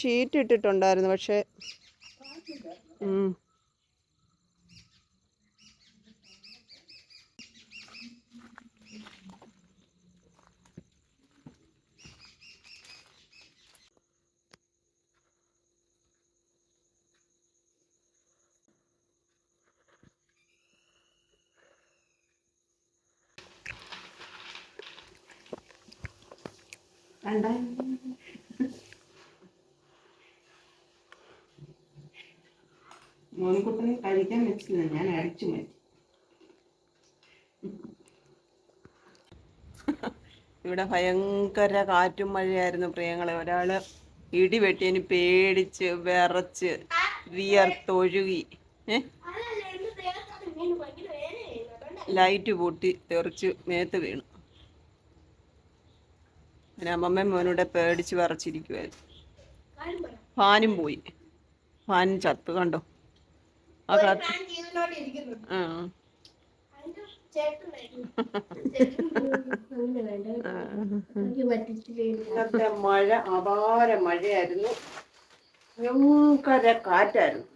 Sheet ഇട്ടിട്ടുണ്ടായിരുന്നു, പക്ഷേ മോനിക്കുട്ടനെ കഴിക്കാൻ വെച്ചില്ല, ഞാൻ അടിച്ചു മാറ്റി. ഇവിടെ ഭയങ്കര കാറ്റും മഴയായിരുന്നു പ്രിയങ്ങളെ. ഒരാൾ ഇടി വെട്ടിയതിന് പേടിച്ച് വിറച്ച് വിയർത്തൊഴുകി. ലൈറ്റ് പൊട്ടി തെറിച്ച് മേത്ത് വീണു. പിന്നെ അമ്മമ്മ മോനൂടെ പേടിച്ച് വിറച്ചിരിക്കുമായിരുന്നു. ഫാനും പോയി, ഫാൻ ചത്ത് കണ്ടോ ആ കാറ്റ്. ഇന്നത്തെ മഴ അപാര മഴയായിരുന്നു, ഭയങ്കര കാറ്റായിരുന്നു.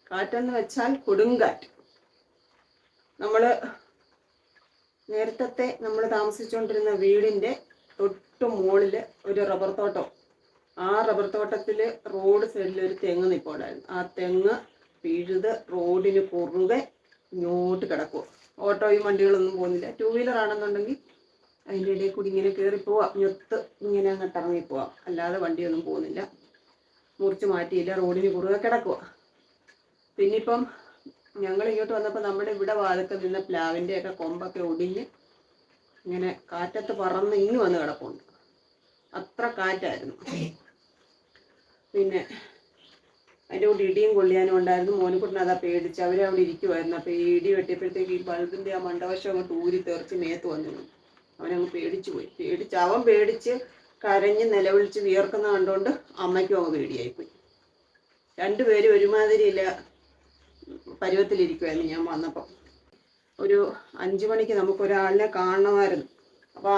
കാറ്റെന്ന് വെച്ചാൽ കൊടുങ്കാറ്റ്. നേരത്തെ നമ്മൾ താമസിച്ചുകൊണ്ടിരുന്ന വീടിൻ്റെ തൊട്ട് മുകളിൽ ഒരു റബ്ബർ തോട്ടം. ആ റബ്ബർ തോട്ടത്തിൽ റോഡ് സൈഡിൽ ഒരു തെങ്ങ് നിൽപ്പുണ്ടായിരുന്നു. ആ തെങ്ങ് പിഴുത് റോഡിന് കുറുകെ ഇങ്ങോട്ട് കിടക്കുക. ഓട്ടോയും വണ്ടികളൊന്നും പോകുന്നില്ല. 2 വീലർ ആണെന്നുണ്ടെങ്കിൽ അതിൻ്റെ ഇടയിൽ കൂടി ഇങ്ങനെ കയറി പോവാം, ഞൊത്ത് ഇങ്ങനെ അങ്ങോട്ട് ഇറങ്ങി പോവാം, അല്ലാതെ വണ്ടിയൊന്നും പോകുന്നില്ല. മുറിച്ച് മാറ്റിയില്ല, റോഡിന് കുറുകെ കിടക്കുക. പിന്നിപ്പം ഞങ്ങൾ ഇങ്ങോട്ട് വന്നപ്പോൾ നമ്മുടെ ഇവിടെ വാതിൽക്കൽ നിന്ന പ്ലാവിൻ്റെയൊക്കെ കൊമ്പൊക്കെ ഒടിഞ്ഞ് ഇങ്ങനെ കാറ്റത്ത് പറന്ന് ഇങ്ങ് വന്ന് കിടപ്പുണ്ട്. അത്ര കാറ്റായിരുന്നു. പിന്നെ അതിൻ്റെ കൂടെ ഇടിയും കൊള്ളിയാനും ഉണ്ടായിരുന്നു. മോനിക്കുട്ടൻ അതാ പേടിച്ച് അവരവിടെ ഇരിക്കുമായിരുന്നു. അപ്പോൾ ഈ ഇടി വെട്ടിയപ്പോഴത്തേക്ക് ഈ ബൾബിൻ്റെ ആ മണ്ടവശം അങ്ങോട്ട് ഊരി തെറിച്ച് മേത്ത് വന്നിരുന്നു. അവനങ്ങ് പേടിച്ചു പോയി. അവൻ പേടിച്ച് കരഞ്ഞ് നിലവിളിച്ച് വിയർക്കുന്ന കണ്ടുകൊണ്ട് അമ്മയ്ക്കും അങ്ങ് പേടിയായിപ്പോയി. രണ്ടുപേരും ഒരുമാതിരിയില്ല പരുവത്തിലിരിക്കുമായിരുന്നു. ഞാൻ വന്നപ്പോൾ ഒരു 5 മണിക്ക് നമുക്കൊരാളിനെ കാണണമായിരുന്നു. അപ്പോൾ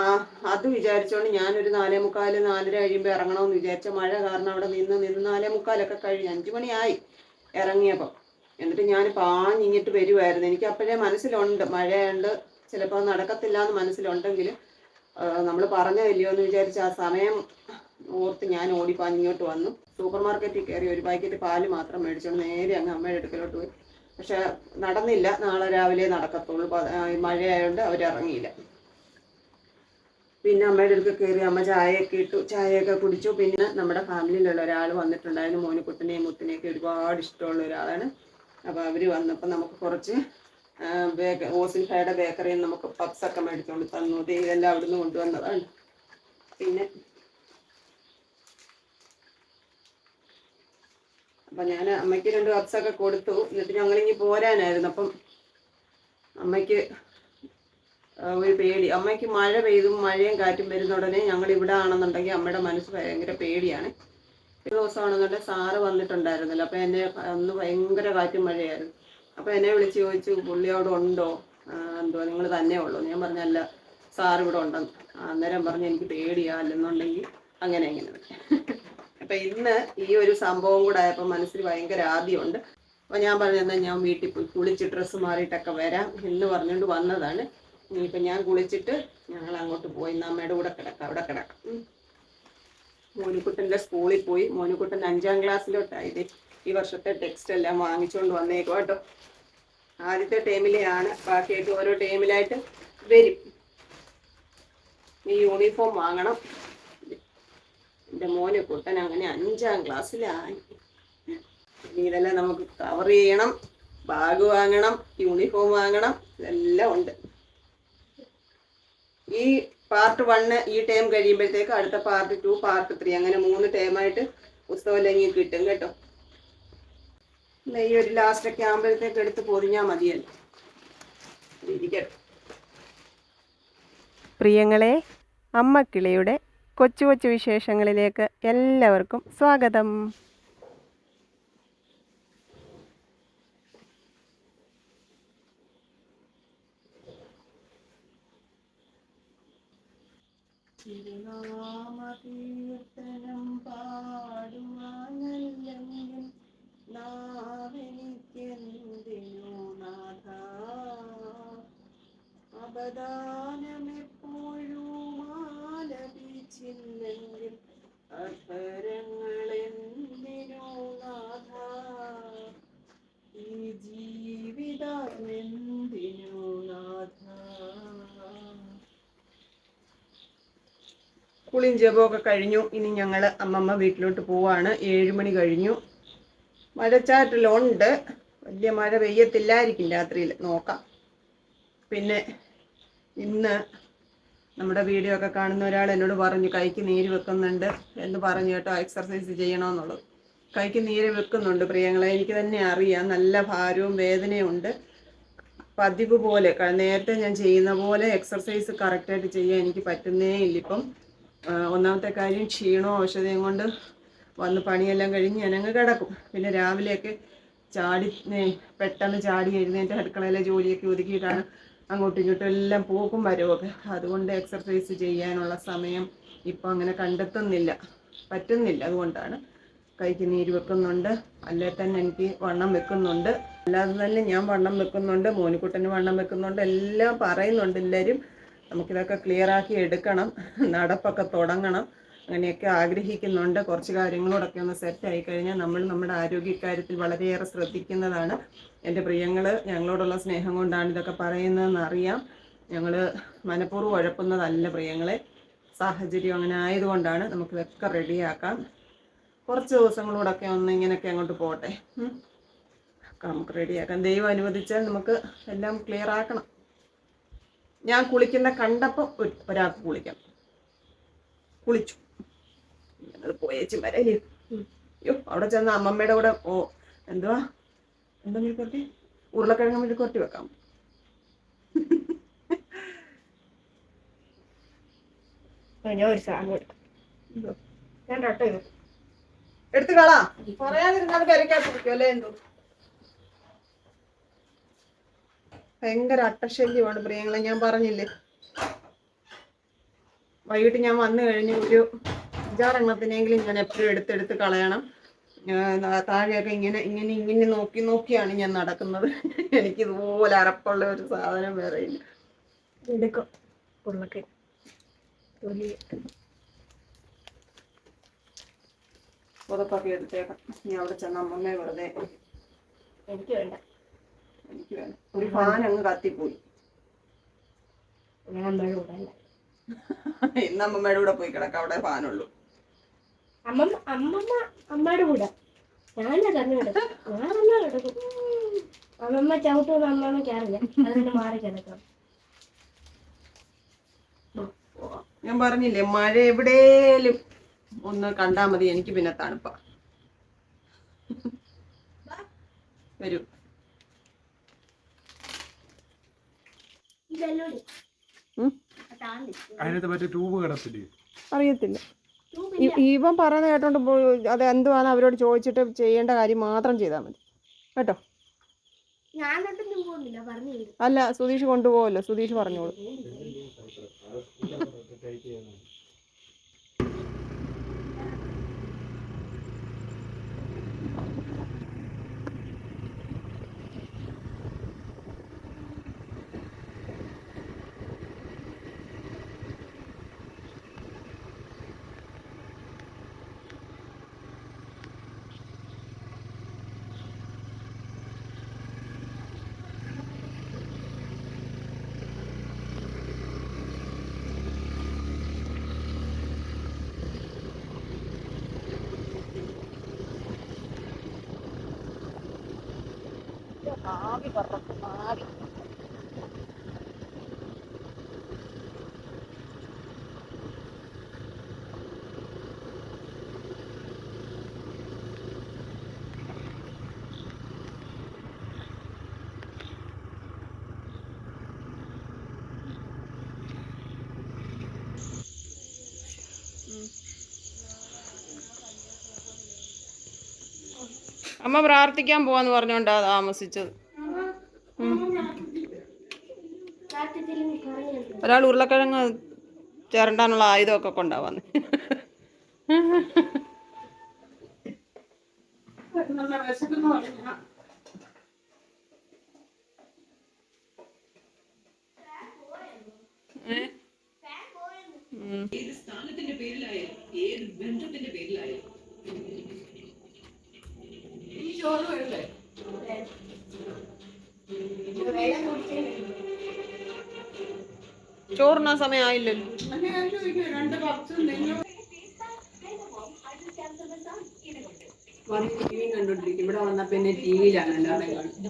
അത് വിചാരിച്ചുകൊണ്ട് ഞാനൊരു 4:45 4:30 കഴിയുമ്പോൾ ഇറങ്ങണമെന്ന് വിചാരിച്ച മഴ കാരണം അവിടെ നിന്ന് 4:45 കഴിഞ്ഞ് 5 മണിയായി ഇറങ്ങിയപ്പോൾ. എന്നിട്ട് ഞാൻ പാഞ്ഞിങ്ങിട്ട് വരുമായിരുന്നു. എനിക്ക് അപ്പോഴേ മനസ്സിലുണ്ട് മഴയുണ്ട്, ചിലപ്പോൾ നടക്കത്തില്ല എന്ന് മനസ്സിലുണ്ടെങ്കിൽ നമ്മൾ പറഞ്ഞതില്ലയോ എന്ന് വിചാരിച്ച് ആ സമയം ഓർത്ത് ഞാൻ ഓടിപ്പാഞ്ഞിങ്ങോട്ട് വന്നു. സൂപ്പർ മാർക്കറ്റിൽ കയറി ഒരു പാക്കറ്റ് പാല് മാത്രം മേടിച്ചുകൊണ്ട് നേരെ അങ്ങ് അമ്മയുടെ അടുക്കലോട്ട് പോയി. പക്ഷെ നടന്നില്ല, നാളെ രാവിലെ നടക്കത്തുള്ളൂ. മഴയായതുകൊണ്ട് അവരിറങ്ങിയില്ല. പിന്നെ അമ്മയുടെ അടുത്ത് കയറി അമ്മ ചായയൊക്കെ ഇട്ടു, ചായയൊക്കെ കുടിച്ചു. പിന്നെ നമ്മുടെ ഫാമിലിയിലുള്ള ഒരാൾ വന്നിട്ടുണ്ടായിരുന്നു. മോനിക്കുട്ടനെയും മുത്തിനെയൊക്കെ ഒരുപാട് ഇഷ്ടമുള്ള ഒരാളാണ്. അപ്പോൾ അവർ വന്നപ്പോൾ നമുക്ക് കുറച്ച് ഓസിൻഫയുടെ ബേക്കറിയിൽ നിന്ന് നമുക്ക് പപ്സൊക്കെ മേടിച്ചുകൊണ്ട് തന്നു. ഇതെല്ലാം അവിടുന്ന് കൊണ്ടുവന്നതാണ്. പിന്നെ അപ്പം ഞാൻ അമ്മയ്ക്ക് 2 പപ്സൊക്കെ കൊടുത്തു. എന്നിട്ട് ഞങ്ങളിങ്ങി പോരാനായിരുന്നു. അപ്പം അമ്മയ്ക്ക് ഒരു പേടി. അമ്മയ്ക്ക് മഴ പെയ്തും മഴയും കാറ്റും വരുന്ന ഉടനെ ഞങ്ങൾ ഇവിടെ ആണെന്നുണ്ടെങ്കിൽ അമ്മയുടെ മനസ്സ് ഭയങ്കര പേടിയാണ്. ഒരു ദിവസമാണെന്നുണ്ടെങ്കിൽ സാറ് വന്നിട്ടുണ്ടായിരുന്നല്ലോ. അപ്പം എന്നെ അന്ന് ഭയങ്കര കാറ്റും മഴയായിരുന്നു. അപ്പോൾ എന്നെ വിളിച്ച് ചോദിച്ചു, പുള്ളി അവിടെ ഉണ്ടോ, എന്തോ നിങ്ങൾ തന്നെ ഉള്ളൂ? ഞാൻ പറഞ്ഞല്ല, സാർ ഇവിടെ ഉണ്ടെന്ന്. അന്നേരം പറഞ്ഞ് എനിക്ക് പേടിയാ, അല്ലെന്നുണ്ടെങ്കിൽ അങ്ങനെ ഇങ്ങനെ. അപ്പം ഇന്ന് ഈ ഒരു സംഭവം കൂടെ ആയപ്പോൾ മനസ്സിൽ ഭയങ്കര ആദ്യമുണ്ട്. അപ്പോൾ ഞാൻ പറഞ്ഞെന്നാൽ ഞാൻ വീട്ടിൽ പോയി കുളിച്ച് ഡ്രസ്സ് മാറിയിട്ടൊക്കെ വരാം എന്ന് പറഞ്ഞുകൊണ്ട് വന്നതാണ്. ഇനിയിപ്പോൾ ഞാൻ കുളിച്ചിട്ട് ഞങ്ങൾ അങ്ങോട്ട് പോയി അമ്മയുടെ കൂടെ കിടക്കാം, അവിടെ കിടക്കാം. മോനിക്കുട്ടൻ്റെ സ്കൂളിൽ പോയി. മോനിക്കുട്ടൻ 5ാം ക്ലാസ്സിലോട്ടായത്. ഈ വർഷത്തെ ടെക്സ്റ്റ് എല്ലാം വാങ്ങിച്ചുകൊണ്ട് വന്നേക്കും കേട്ടോ. ആദ്യത്തെ ടേമിലെയാണ്, ബാക്കിയായിട്ട് ഓരോ ടേമിലായിട്ട് വരും. ഈ യൂണിഫോം വാങ്ങണം. എൻ്റെ മോനിക്കുട്ടൻ അങ്ങനെ 5ാം ക്ലാസ്സിലായി. ഇനി ഇതെല്ലാം നമുക്ക് കവർ ചെയ്യണം. ബാഗ് വാങ്ങണം, യൂണിഫോം വാങ്ങണം, ഇതെല്ലാം ഉണ്ട്. ഈ പാർട്ട് 1 ഈ ടേം കഴിയുമ്പോഴത്തേക്ക് അടുത്ത പാർട്ട് 2 പാർട്ട് 3 അങ്ങനെ 3 ടേമായിട്ട് പുസ്തകം എല്ലാം കിട്ടും കേട്ടോ. ഈ ഒരു ലാസ്റ്റൊക്കെ ആകുമ്പോഴത്തേക്ക് എടുത്ത് പൊതിഞ്ഞാൽ മതിയല്ലോ. ഇരിക്കട്ടെ. പ്രിയങ്ങളെ, അമ്മക്കിളിയുടെ കൊച്ചു കൊച്ചു വിശേഷങ്ങളിലേക്ക് എല്ലാവർക്കും സ്വാഗതം. തിരുനാമകീർത്തനം പാടുവാനല്ലെങ്കിൽ നാവെനിക്കെന്തിനു നാഥ, അപദാനമെപ്പോഴും ആലപിച്ചില്ലെങ്കിൽ അധരങ്ങളെന്തിനു നാഥ, ഈ ജീവിതമെന്തിനു നാഥ. കുളിയും ജപമൊക്കെ കഴിഞ്ഞു. ഇനി ഞങ്ങൾ അമ്മമ്മ വീട്ടിലോട്ട് പോവാണ്. 7 മണി കഴിഞ്ഞു. മഴച്ചാറ്റലുണ്ട്. വലിയ മഴ പെയ്യത്തില്ലായിരിക്കും രാത്രിയിൽ, നോക്കാം. പിന്നെ ഇന്ന് നമ്മുടെ വീഡിയോ ഒക്കെ കാണുന്ന ഒരാൾ എന്നോട് പറഞ്ഞു കൈക്ക് നീര് വെക്കുന്നുണ്ട് എന്ന് പറഞ്ഞു കേട്ടോ, എക്സർസൈസ് ചെയ്യണമെന്നുള്ളത്. കൈക്ക് നീര് വെക്കുന്നുണ്ട് പ്രിയങ്ങളെ, എനിക്ക് തന്നെ അറിയാം. നല്ല ഭാരവും വേദനയും ഉണ്ട്. പതിവ് പോലെ നേരത്തെ ഞാൻ ചെയ്യുന്ന പോലെ എക്സർസൈസ് കറക്റ്റായിട്ട് ചെയ്യാൻ എനിക്ക് പറ്റുന്നേ ഇല്ല ഇപ്പം. ഒന്നാമത്തെ കാര്യം ക്ഷീണവും ഔഷധയും കൊണ്ട് വന്ന് പണിയെല്ലാം കഴിഞ്ഞ് ഞാനങ്ങ് കിടക്കും. പിന്നെ രാവിലെയൊക്കെ പെട്ടെന്ന് ചാടി എഴുന്നേറ്റ് അടുക്കളയിലെ ജോലിയൊക്കെ ഒതുക്കിയിട്ടാണ് അങ്ങോട്ടും ഇങ്ങോട്ടും എല്ലാം പോക്കും വരവൊക്കെ. അതുകൊണ്ട് എക്സർസൈസ് ചെയ്യാനുള്ള സമയം ഇപ്പം അങ്ങനെ കണ്ടെത്തുന്നില്ല, പറ്റുന്നില്ല. അതുകൊണ്ടാണ് കൈക്ക് നീര് വെക്കുന്നുണ്ട്. അല്ലേ തന്നെ എനിക്ക് വണ്ണം വെക്കുന്നുണ്ട്, അല്ലാതെ തന്നെ ഞാൻ വണ്ണം വെക്കുന്നുണ്ട്, മോനിക്കുട്ടന് വണ്ണം വെക്കുന്നുണ്ട്, എല്ലാം പറയുന്നുണ്ട് എല്ലാവരും. നമുക്കിതൊക്കെ ക്ലിയറാക്കി എടുക്കണം, നടപ്പൊക്കെ തുടങ്ങണം, അങ്ങനെയൊക്കെ ആഗ്രഹിക്കുന്നുണ്ട്. കുറച്ച് കാര്യങ്ങളോടൊക്കെ ഒന്ന് സെറ്റായി കഴിഞ്ഞാൽ നമ്മൾ നമ്മുടെ ആരോഗ്യകാര്യത്തിൽ വളരെയേറെ ശ്രദ്ധിക്കുന്നതാണ്. എൻ്റെ പ്രിയങ്ങൾ ഞങ്ങളോടുള്ള സ്നേഹം കൊണ്ടാണ് ഇതൊക്കെ പറയുന്നതെന്ന് അറിയാം. ഞങ്ങൾ മനഃപൂർവ്വം ഉഴപ്പുന്നതല്ല പ്രിയങ്ങളെ, സാഹചര്യം അങ്ങനെ ആയതുകൊണ്ടാണ്. നമുക്കിതൊക്കെ റെഡിയാക്കാം. കുറച്ച് ദിവസങ്ങളോടൊക്കെ ഒന്ന് ഇങ്ങനെയൊക്കെ അങ്ങോട്ട് പോട്ടെ, നമുക്ക് റെഡിയാക്കാം. ദൈവം അനുവദിച്ചാൽ നമുക്ക് എല്ലാം ക്ലിയർ ആക്കണം. ഞാൻ കുളിക്കുന്ന കണ്ടപ്പോൾ ഒരാൾക്ക് കുളിച്ചു. അത് പോയേച്ച് വരല്ലേ. അയ്യോ, അവിടെ ചെന്ന് അമ്മമ്മയുടെ കൂടെ എന്താ മെഴുക്കുവരട്ടി, ഉരുളക്കിഴങ്ങ് മെഴുക്കുവരട്ടി വെക്കാം. ഞാൻ ഒരു സാധനം ഞാൻ എടുത്ത് കളാ, പറയാതിരുന്നാൽ കരയ്ക്കാത്ത കുടിക്കും അല്ലേ. എന്തോ ഭയങ്കര അട്ടശല്യമാണ് പ്രിയങ്ങളെ, ഞാൻ പറഞ്ഞില്ലേ. വൈകിട്ട് ഞാൻ വന്നു കഴിഞ്ഞ് ഒരു 5-6 എണ്ണത്തിനെങ്കിലും ഞാൻ എപ്പോഴും എടുത്തെടുത്ത് കളയണം. താഴെയൊക്കെ ഇങ്ങനെ നോക്കിയാണ് ഞാൻ നടക്കുന്നത്. എനിക്കിതുപോലെ അറപ്പുള്ള ഒരു സാധനം വേറെ ഇല്ല. എടുക്കും ഉരുളക്കിഴങ്ങ് പുറത്തൊക്കെ എടുത്തേക്കാം. ഇനി അവിടെ ചെന്ന് അമ്മമ്മയെ വെറുതെ. എനിക്ക് വേണ്ട. ഒരു ഫാൻ അങ്ങ് കത്തിപ്പോയി. ഞാൻ അമ്മയുടെ കൂടെ അല്ല. ഇന്ന് അമ്മമ്മയുടെ കൂടെ പോയി കിടക്കാം, അവിടെ ഫാനുള്ളൂ. അമ്മയുടെ കൂടെ ഞാനാ തന്നെ കിടക്കും. ഞാൻ തന്നെ കിടക്കും. അമ്മമ്മ ചവിട്ടുന്ന അമ്മമ്മയ്ക്ക് അറിയാം, അതിന് മാറി കിടക്കാം. ഞാൻ പറഞ്ഞില്ലേ, മഴ എവിടേലും ഒന്ന് കണ്ടാ മതി, എനിക്ക് പിന്നെ തണുപ്പ. വരൂ. അറിയത്തില്ല. ഇവൻ പറയുന്ന കേട്ടോണ്ട് അത് എന്തുവാണ് അവരോട് ചോദിച്ചിട്ട് ചെയ്യേണ്ട കാര്യം മാത്രം ചെയ്താൽ മതി കേട്ടോ. അല്ല, സുധീഷ് കൊണ്ടുപോകല്ലോ, സുധീഷ് പറഞ്ഞോളൂ. ആവി പറക്കും, ആവി. അമ്മ പ്രാർത്ഥിക്കാൻ പോവാന്ന് പറഞ്ഞോണ്ടാ താമസിച്ചത്. ഒരാൾ ഉരുളക്കിഴങ്ങ് ചിരണ്ടാനുള്ള ആയുധമൊക്കെ കൊണ്ടാവാന്ന്. നല്ല വിശക്കുന്ന പറഞ്ഞാ ഏത് സ്ഥാനത്തിന്റെ പേരിലായാലും ഏത് ബന്ധത്തിന്റെ പേരിലായാലും ഈ ചോറ് വരില്ലേ? ചോറിനാ സമയം ആയില്ലല്ലോ. T V കണ്ടോണ്ടിരിക്കും. ഇവിടെ വന്ന പിന്നെ ടി വിയിലാണ് എല്ലാവരും കാണുന്നത്.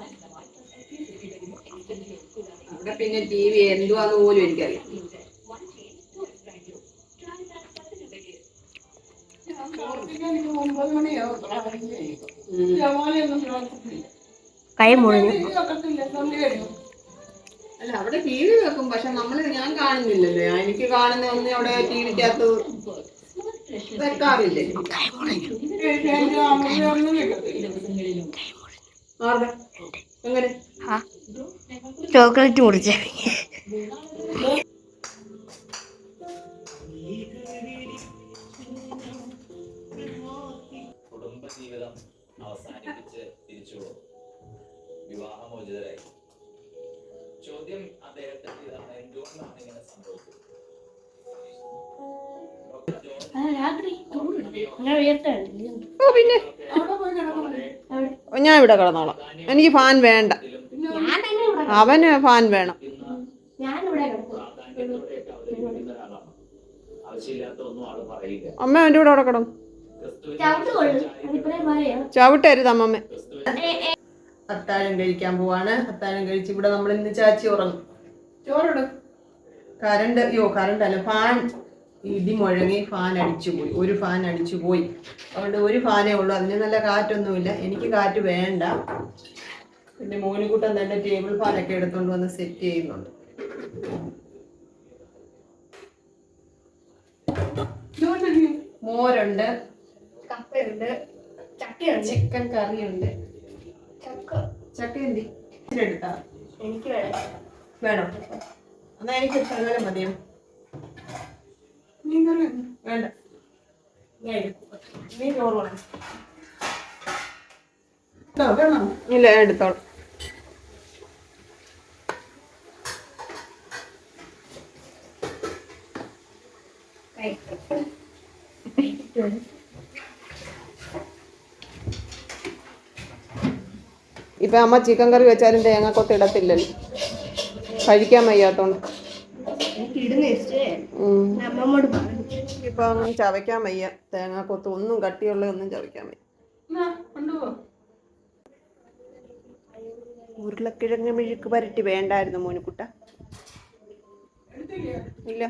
അവിടെ പിന്നെ ടി വി എന്തുവാന്ന് പോലും എനിക്കറിയാം. കൈ മുറിഞ്ഞു. അല്ല അവിടെ ടി വി വെക്കും, പക്ഷെ ഞാൻ കാണുന്നില്ലല്ലോ. എനിക്ക് കാണുന്ന ഒന്നും അവിടെ ടി വിക്കകത്ത് വെക്കാറില്ലേ. എങ്ങനെ ചോക്ലേറ്റ് മുറിച്ച കുടുംബജീവിതം അവസാനിപ്പിച്ച് തിരിച്ചു വിവാഹമോചിതരായി. ചോദ്യം അദ്ദേഹത്തിന്റെ ഇതാണ്, എന്തുകൊണ്ടാണ് ഇങ്ങനെ സംഭവിച്ചത്? പിന്നെ ഞാൻ ഇവിടെ കിടന്നോളാം. എനിക്ക് ഫാൻ വേണ്ട. അവന് ഫാൻ വേണം. അമ്മ എൻ്റെ കൂടെ അവിടെ കിടന്നു. ചവിട്ടരുത് അമ്മമ്മ. അത്താഴം കഴിക്കാൻ പോവാണ്. അത്താഴം കഴിച്ച് ഇവിടെ നമ്മൾ ഇന്ന് ചാച്ചി ഉറങ്ങും. ചോറിടും. കറണ്ട് അല്ല, ഫാൻ ഇടി മുഴങ്ങി ഫാൻ അടിച്ചു പോയി. ഒരു ഫാൻ അടിച്ചു പോയി. അതുകൊണ്ട് ഒരു ഫാനേ ഉള്ളൂ. അതിന് നല്ല കാറ്റൊന്നുമില്ല. എനിക്ക് കാറ്റ് വേണ്ട. പിന്നെ മോനിക്കുട്ടൻ തന്നെ ടേബിൾ ഫാനൊക്കെ എടുത്തുകൊണ്ട് വന്ന് സെറ്റ് ചെയ്യുന്നുണ്ട്. മോരുണ്ട്, കപ്പയുണ്ട്, ചക്കയുണ്ട്, ചിക്കൻ കറിയുണ്ട്. ചക്ക എന്തി എടുത്താ എനിക്ക് വേണോ? എന്നാ എനിക്ക് ശകലം മതിയോ? വേണ്ട, നീ ചോറ് വേണം. ഇല്ല, എടുത്തോളാം. ഇപ്പൊ അമ്മ ചിക്കൻ കറി വെച്ചാലും തേങ്ങാക്കൊത്ത് ഇടത്തില്ലല്ലോ, കഴിക്കാൻ വയ്യാത്തോണ്ട്. ഇപ്പൊ ഒന്നും ചവയ്ക്കാൻ വയ്യ. തേങ്ങാക്കൊത്ത് ഒന്നും കട്ടിയുള്ള ഒന്നും ചവയ്ക്കാൻ വയ്യ. ഉരുളക്കിഴങ്ങ് മെഴുക്ക് പുരട്ടി വേണ്ടായിരുന്നു മോനുക്കുട്ട. ഇല്ല,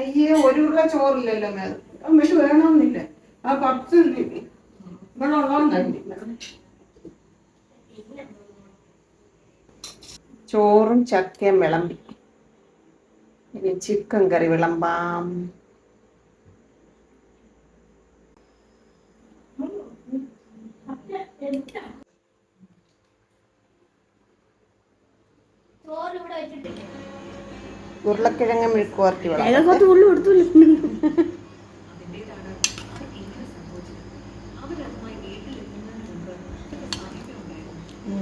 അയ്യേ, ഒരു ഉരുള ചോറില്ലല്ലോ മേൽ. അമ്മയ്ക്ക് വേണമെന്നില്ല. ആ പപ്സ് ഇവിടെ ചോറും ചക്കയും വിളമ്പി. ഇനി ചിക്കൻ കറി വിളമ്പാം. ഉരുളക്കിഴങ്ങ് മെഴുക്ക് പുരട്ടി വിളമ്പാം.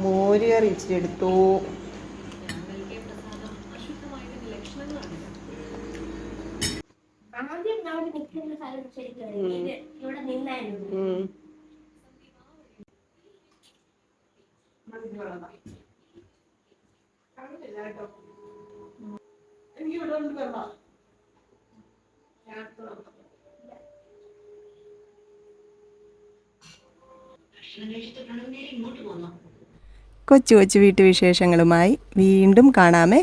മോര് കറി ഇച്ചിരി എടുത്തു. കൊച്ചു കൊച്ചു വീട്ടുവിശേഷങ്ങളുമായി വീണ്ടും കാണാമേ.